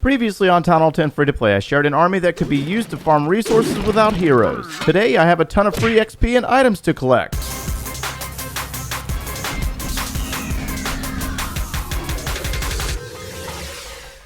Previously on Town Hall 10 Free-to-Play, I shared an army that could be used to farm resources without heroes. Today, I have a ton of free XP and items to collect.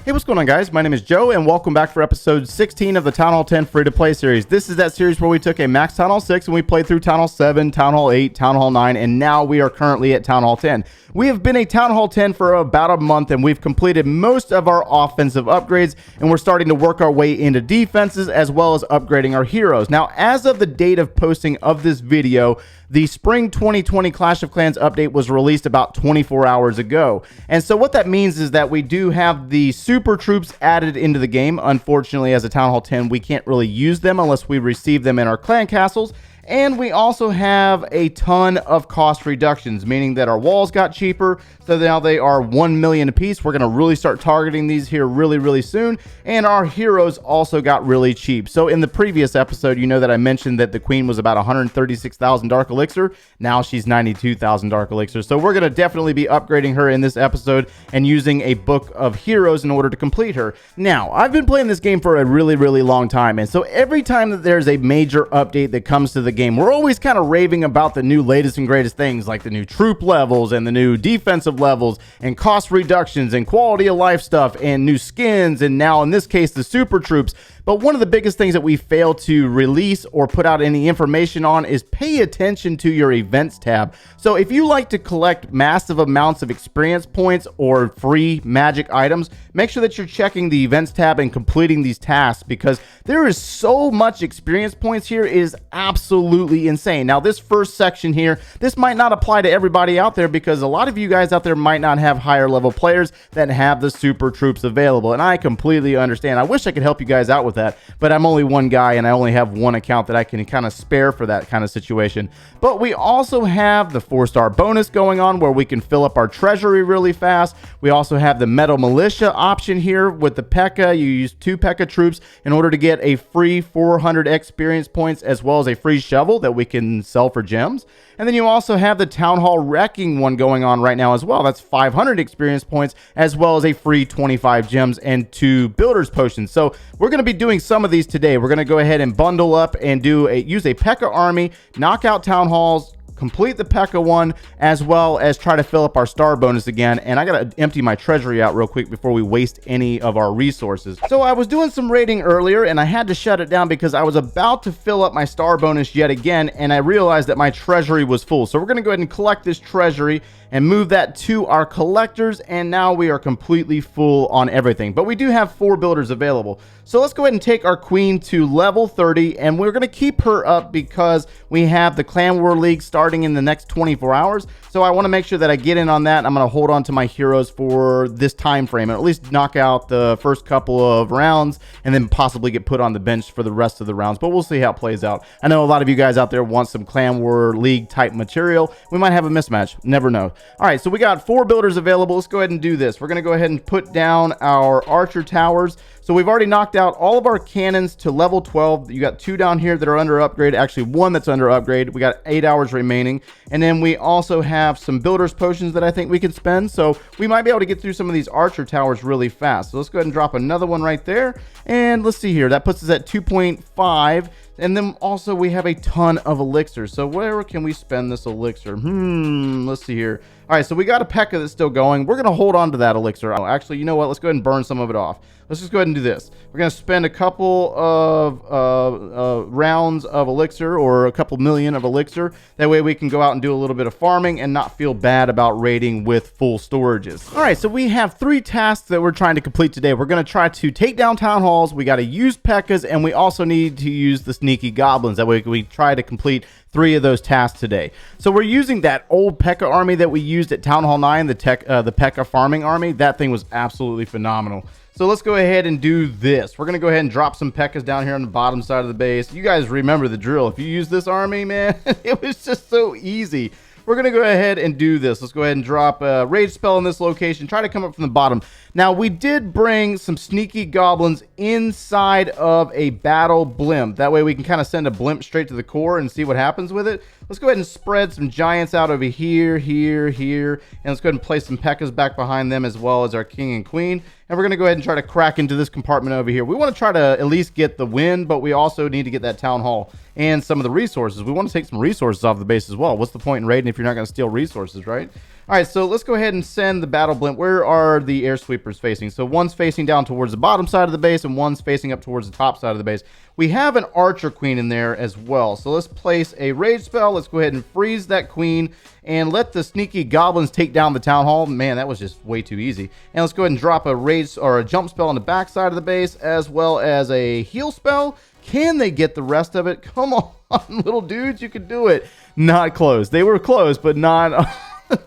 Hey, what's going on, guys? My name is Joe, and welcome back for episode 16 of the Town Hall 10 Free-to-Play series. This is that series where we took a max Town Hall 6 and we played through Town Hall 7, Town Hall 8, Town Hall 9, and now we are currently at Town Hall 10. We have been a Town Hall 10 for about a month, and we've completed most of our offensive upgrades, and we're starting to work our way into defenses as well as upgrading our heroes. Now, as of the date of posting of this video, the Spring 2020 Clash of Clans update was released about 24 hours ago. And so what that means is that we do have the super troops added into the game. Unfortunately, as a Town Hall 10, we can't really use them unless we receive them in our clan castles. And we also have a ton of cost reductions, meaning that our walls got cheaper. So now they are 1 million apiece. We're going to really start targeting these here really soon. And our heroes also got really cheap. So in the previous episode, you know that I mentioned that the queen was about 136,000 dark elixir. Now she's 92,000 dark elixir. So we're going to definitely be upgrading her in this episode and using a book of heroes in order to complete her. Now, I've been playing this game for a really long time. And so every time that there's a major update that comes to the game, we're always kind of raving about the new latest and greatest things, like the new troop levels and the new defensive levels and cost reductions and quality of life stuff and new skins, and now in this case the super troops. But one of the biggest things that we fail to release or put out any information on is pay attention to your events tab. So if you like to collect massive amounts of experience points or free magic items, make sure that you're checking the events tab and completing these tasks, because there is so much experience points here. It is absolutely insane. Now, this first section here, this might not apply to everybody out there, because a lot of you guys out there might not have higher level players that have the super troops available, and I completely understand. I wish I could help you guys out with that, but I'm only one guy and I only have one account that I can kind of spare for that kind of situation. But we also have the 4-star bonus going on, where we can fill up our treasury really fast. We also have the metal militia option here with the Pekka. You use 2 Pekka troops in order to get a free 400 experience points, as well as a free shovel that we can sell for gems. And then you also have the Town Hall Wrecking one going on right now as well. That's 500 experience points, as well as a free 25 gems and 2 builder's potions. So we're going to be doing some of these today. We're going to go ahead and bundle up and use a Pekka army, knock out town halls, complete the Pekka one, as well as try to fill up our star bonus again. And I gotta empty my treasury out real quick before we waste any of our resources. So I was doing some raiding earlier and I had to shut it down because I was about to fill up my star bonus yet again, and I realized that my treasury was full. So we're gonna go ahead and collect this treasury and move that to our collectors, and now we are completely full on everything. But we do have 4 builders available. So let's go ahead and take our queen to level 30, and we're going to keep her up because we have the Clan War League starting in the next 24 hours. So I want to make sure that I get in on that. I'm going to hold on to my heroes for this time frame and at least knock out the first couple of rounds, and then possibly get put on the bench for the rest of the rounds. But we'll see how it plays out. I know a lot of you guys out there want some Clan War League type material. We might have a mismatch. Never know. All right, so we got 4 builders available. Let's go ahead and do this. We're going to go ahead and put down our archer towers. So we've already knocked out all of our cannons to level 12. You got 2 down here that are under upgrade. Actually, 1 that's under upgrade. We got 8 hours remaining. And then we also have some builder's potions that I think we can spend. So we might be able to get through some of these archer towers really fast. So let's go ahead and drop another one right there. And let's see here. That puts us at 2.5. And then also we have a ton of elixirs. So where can we spend this elixir? Let's see here. All right, so we got a Pekka that's still going. We're going to hold on to that elixir. Oh, actually, you know what? Let's go ahead and burn some of it off. Let's just go ahead and do this. We're going to spend a couple of rounds of elixir, or a couple million of elixir. That way we can go out and do a little bit of farming and not feel bad about raiding with full storages. All right, so we have 3 tasks that we're trying to complete today. We're going to try to take down town halls. We got to use Pekkas, and we also need to use the sneaky goblins. That way we try to complete 3 of those tasks today. So we're using that old Pekka army that we used at Town Hall 9, the Pekka farming army. That thing was absolutely phenomenal. So let's go ahead and do this. We're going to go ahead and drop some Pekkas down here on the bottom side of the base. You guys remember the drill. If you use this army, man, it was just so easy. We're going to go ahead and do this. Let's go ahead and drop a rage spell in this location. Try to come up from the bottom. Now, we did bring some sneaky goblins inside of a battle blimp. That way we can kind of send a blimp straight to the core and see what happens with it. Let's go ahead and spread some giants out over here, here, here, and let's go ahead and place some Pekkas back behind them, as well as our king and queen. And we're going to go ahead and try to crack into this compartment over here. We want to try to at least get the win, but we also need to get that town hall and some of the resources. We want to take some resources off the base as well. What's the point in raiding if you're not going to steal resources, right? All right, so let's go ahead and send the battle blimp. Where are the air sweepers facing? So one's facing down towards the bottom side of the base and one's facing up towards the top side of the base. We have an archer queen in there as well. So let's place a rage spell. Let's go ahead and freeze that queen and let the sneaky goblins take down the town hall. Man, that was just way too easy. And let's go ahead and drop a rage or a jump spell on the back side of the base, as well as a heal spell. Can they get the rest of it? Come on, little dudes, you can do it. Not close. They were close, but not...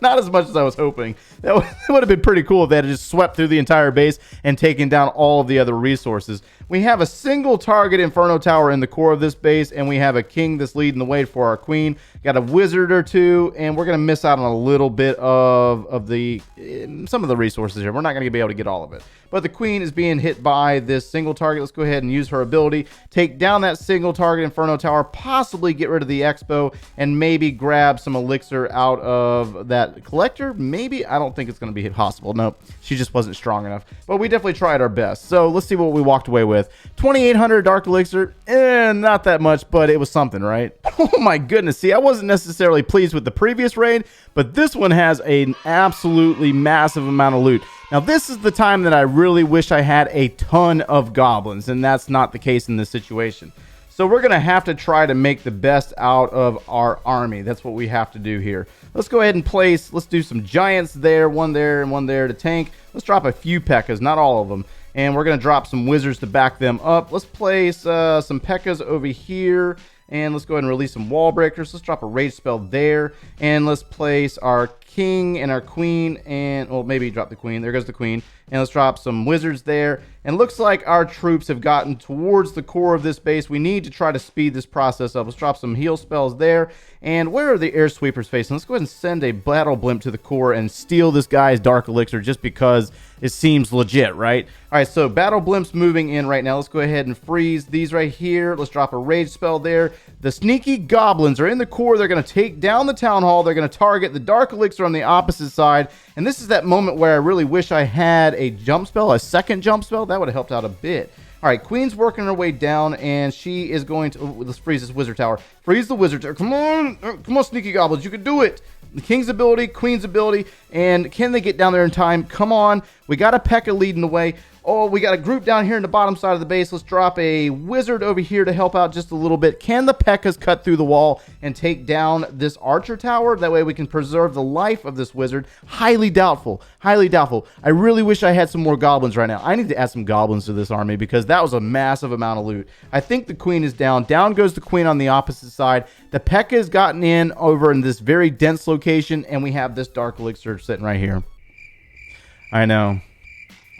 not as much as I was hoping. That would have been pretty cool if they had just swept through the entire base and taken down all of the other resources. We have a single target Inferno Tower in the core of this base, and we have a king that's leading the way for our queen. Got a wizard or two, and we're going to miss out on a little bit of some of the resources here. We're not going to be able to get all of it. But the queen is being hit by this single target. Let's go ahead and use her ability. Take down that single target Inferno Tower, possibly get rid of the Expo, and maybe grab some elixir out of that collector. Maybe. I don't think it's going to be possible. Nope. She just wasn't strong enough. But we definitely tried our best. So let's see what we walked away with. 2,800 dark elixir. Not that much, but it was something, right? Oh my goodness. See, I wasn't necessarily pleased with the previous raid, but this one has an absolutely massive amount of loot. Now, this is the time that I really wish I had a ton of goblins, and that's not the case in this situation. So we're going to have to try to make the best out of our army. That's what we have to do here. Let's go ahead and place, let's do some giants there, one there and one there to tank. Let's drop a few Pekkas, not all of them. And we're going to drop some wizards to back them up. Let's place some Pekkas over here. And let's go ahead and release some wall breakers. Let's drop a rage spell there. And let's place our king and our queen. And, well, maybe drop the queen. There goes the queen. And let's drop some wizards there. And looks like our troops have gotten towards the core of this base. We need to try to speed this process up. Let's drop some heal spells there. And where are the air sweepers facing? Let's go ahead and send a battle blimp to the core and steal this guy's dark elixir just because it seems legit, right? All right, so battle blimp's moving in right now. Let's go ahead and freeze these right here. Let's drop a rage spell there. The sneaky goblins are in the core. They're going to take down the town hall. They're going to target the dark elixir on the opposite side. And this is that moment where I really wish I had a jump spell, a second jump spell. That would have helped out a bit. All right, queen's working her way down, and she is going to... Oh, let's freeze this wizard tower. Freeze the wizard tower. Come on, sneaky goblins. You can do it. The king's ability, queen's ability, and can they get down there in time? Come on. We got a Pekka leading the way. Oh, we got a group down here in the bottom side of the base. Let's drop a wizard over here to help out just a little bit. Can the Pekkas cut through the wall and take down this archer tower? That way we can preserve the life of this wizard. Highly doubtful. Highly doubtful. I really wish I had some more goblins right now. I need to add some goblins to this army because that was a massive amount of loot. I think the queen is down. Down goes the queen on the opposite side. The Pekka has gotten in over in this very dense location, and we have this dark elixir sitting right here. I know.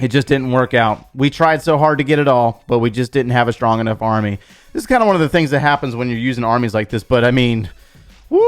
It just didn't work out. We tried so hard to get it all, but we just didn't have a strong enough army. This is kind of one of the things that happens when you're using armies like this, but I mean, woo!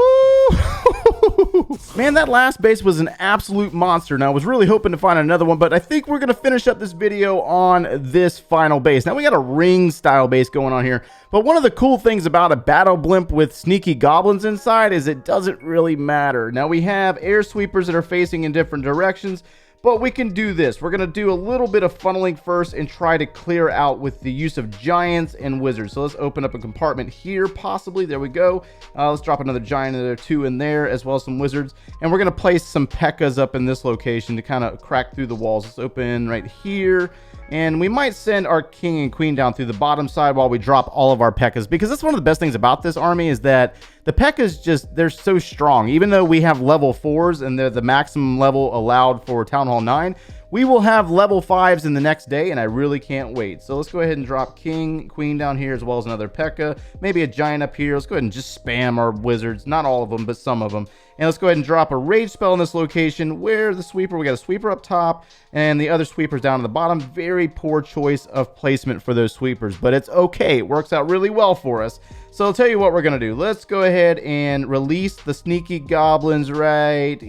Man, that last base was an absolute monster. Now, I was really hoping to find another one, but I think we're going to finish up this video on this final base. Now, we got a ring-style base going on here, but one of the cool things about a battle blimp with sneaky goblins inside is it doesn't really matter. Now, we have air sweepers that are facing in different directions, but we can do this. We're going to do a little bit of funneling first and try to clear out with the use of giants and wizards. So let's open up a compartment here, possibly. There we go. Let's drop another giant or two in there, as well as some wizards. And we're going to place some Pekkas up in this location to kind of crack through the walls. Let's open right here. And we might send our king and queen down through the bottom side while we drop all of our Pekkas. Because that's one of the best things about this army is that the Pekkas just, they're so strong. Even though we have level 4s and they're the maximum level allowed for Town Hall 9, we will have level 5s in the next day, and I really can't wait. So let's go ahead and drop king, queen down here, as well as another Pekka. Maybe a giant up here. Let's go ahead and just spam our wizards. Not all of them, but some of them. And let's go ahead and drop a rage spell in this location. Where the sweeper? We got a sweeper up top, and the other sweepers down at the bottom. Very poor choice of placement for those sweepers, but it's okay. It works out really well for us. So I'll tell you what we're going to do. Let's go ahead and release the sneaky goblins right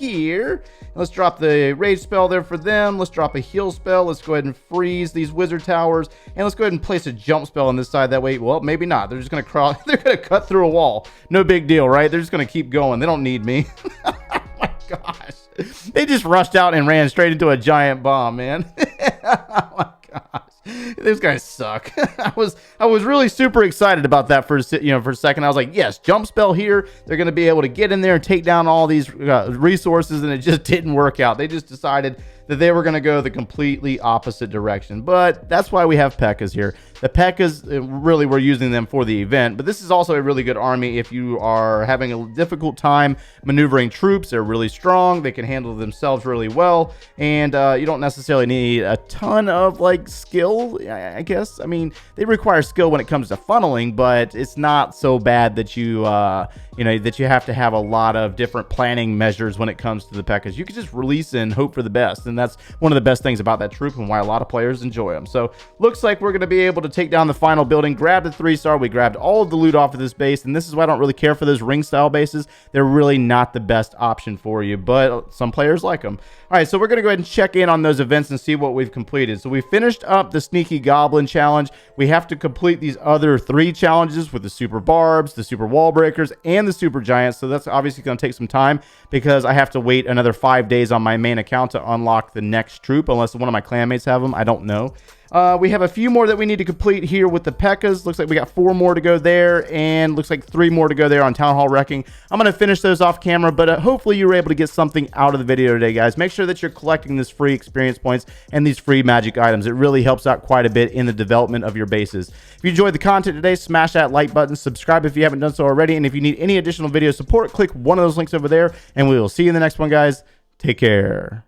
here. Let's drop the rage spell there for them. Let's drop a heal spell. Let's go ahead and freeze these wizard towers. And let's go ahead and place a jump spell on this side. That way, well, maybe not. They're just going to crawl. They're going to cut through a wall. No big deal, right? They're just going to keep going. They don't need me. Oh my gosh. They just rushed out and ran straight into a giant bomb, man. Oh my gosh. These guys suck. I was really super excited about that for a second. I was like, yes, jump spell here. They're going to be able to get in there and take down all these resources, and it just didn't work out. They just decided that they were going to go the completely opposite direction. But that's why we have Pekkas here. The Pekkas, really, we're using them for the event, but this is also a really good army if you are having a difficult time maneuvering troops. They're really strong. They can handle themselves really well, and you don't necessarily need a ton of like skill, I guess. I mean, they require skill when it comes to funneling, but it's not so bad that you that you have to have a lot of different planning measures when it comes to the Pekkas. You can just release and hope for the best, and that's one of the best things about that troop and why a lot of players enjoy them. So looks like we're going to be able to take down the final building, grab the 3-star. We grabbed all of the loot off of this base, and this is why I don't really care for those ring style bases. They're really not the best option for you, but some players like them. All right, so we're going to go ahead and check in on those events and see what we've completed. So we finished up the Sneaky Goblin challenge. We have to complete these other 3 challenges with the Super Barbs, the Super Wall Breakers, and the Super Giants. So that's obviously going to take some time because I have to wait another 5 days on my main account to unlock the next troop, unless one of my clanmates have them. I don't know. We have a few more that we need to complete here with the Pekkas. Looks like we got 4 more to go there, and looks like 3 more to go there on Town Hall Wrecking. I'm going to finish those off camera, but hopefully you were able to get something out of the video today, guys. Make sure that you're collecting this free experience points and these free magic items. It really helps out quite a bit in the development of your bases. If you enjoyed the content today, smash that like button, subscribe if you haven't done so already, and if you need any additional video support, click one of those links over there, and we will see you in the next one, guys. Take care.